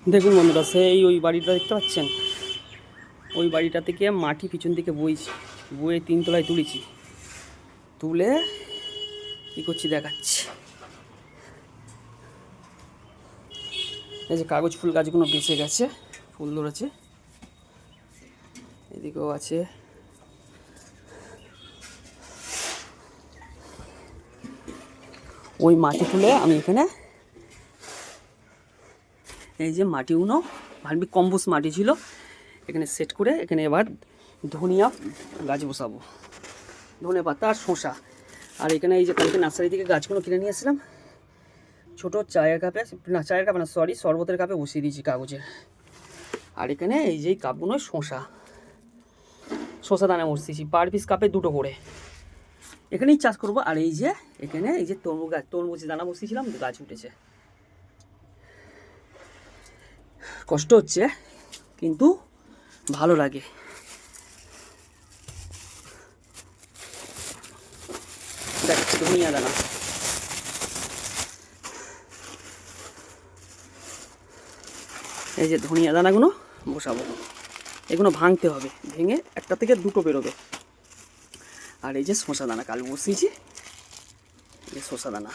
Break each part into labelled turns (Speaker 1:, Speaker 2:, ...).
Speaker 1: দেখুন বন্ধুরা, সেই ওই বাড়িটা দেখতে পাচ্ছেন, ওই বাড়িটা থেকে মাটি পিছন দিকে বইছি, বয়ে 3 তলায় তুলেছি। তুলে কী করছি দেখাচ্ছি। এই যে কাগজ ফুল গাছগুলো বেঁচে গেছে, ফুল ধরেছে, এদিকেও আছে। ওই মাটি তুলে আমি এখানে এই যে মাটিগুলো ভার্মি কম্পোস্ট মাটি ছিল, এখানে সেট করে এখানে এবার ধনিয়া গাছ বসাবো, ধনে পাতা আর শসা। আর এখানে এই যে কালকে নার্সারি থেকে গাছগুলো কিনে নিয়ে আসলাম, ছোটো চায়ের কাপে, না চায়ের কাপে না সরি, শরবতের কাপে বসিয়ে দিয়েছি কাগজের। আর এখানে এই যে কাপগুলো শসা দানা বসিয়েছি, পার পিস কাপে 2টো করে, এখানেই চাষ করবো। আর এই যে এখানে এই যে তরমুজ দানা বসিয়েছিলাম, গাছ উঠেছে। কষ্ট হচ্ছে কিন্তু ভালো লাগে। দেখাচ্ছি ধনিয়া দানা, এই যে ধনিয়া দানাগুলো বসাবো, এগুলো ভাঙতে হবে, ভেঙে 1টা থেকে 2টো বেরোবে। আর এই যে শসা দানা কাল বসিয়েছি, এই শসা দানা।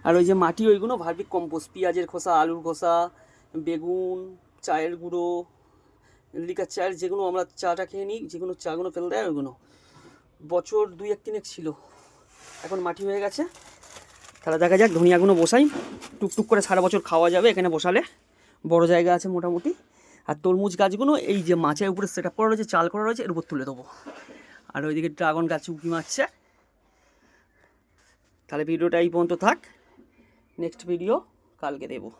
Speaker 1: আর ওই যে মাটি, ওইগুলো ভার্মি কম্পোস্ট, পেঁয়াজের খোসা, আলুর খোসা, বেগুন, চায়ের গুঁড়ো, লিকার চায়ের যেগুলো আমরা চাটা খেয়ে নিই, যেগুলো চাগুলো ফেলে দেয়, ওইগুলো বছর 2-1 ছিল, এখন মাটি হয়ে গেছে। তাহলে দেখা যাক ধনিয়াগুলো বসাই, টুকটুক করে সারা বছর খাওয়া যাবে এখানে বসালে, বড় জায়গা আছে মোটামুটি। আর তরমুজ গাছগুলো এই যে মাছের উপরে সেট আপ করা রয়েছে, চাল করা রয়েছে, এর উপর তুলে দেবো। আর ওইদিকে ড্রাগন গাছ উঁকি মারছে। তাহলে ভিডিওটা এই পর্যন্ত থাক, নেক্সট ভিডিও কালকে দেবো।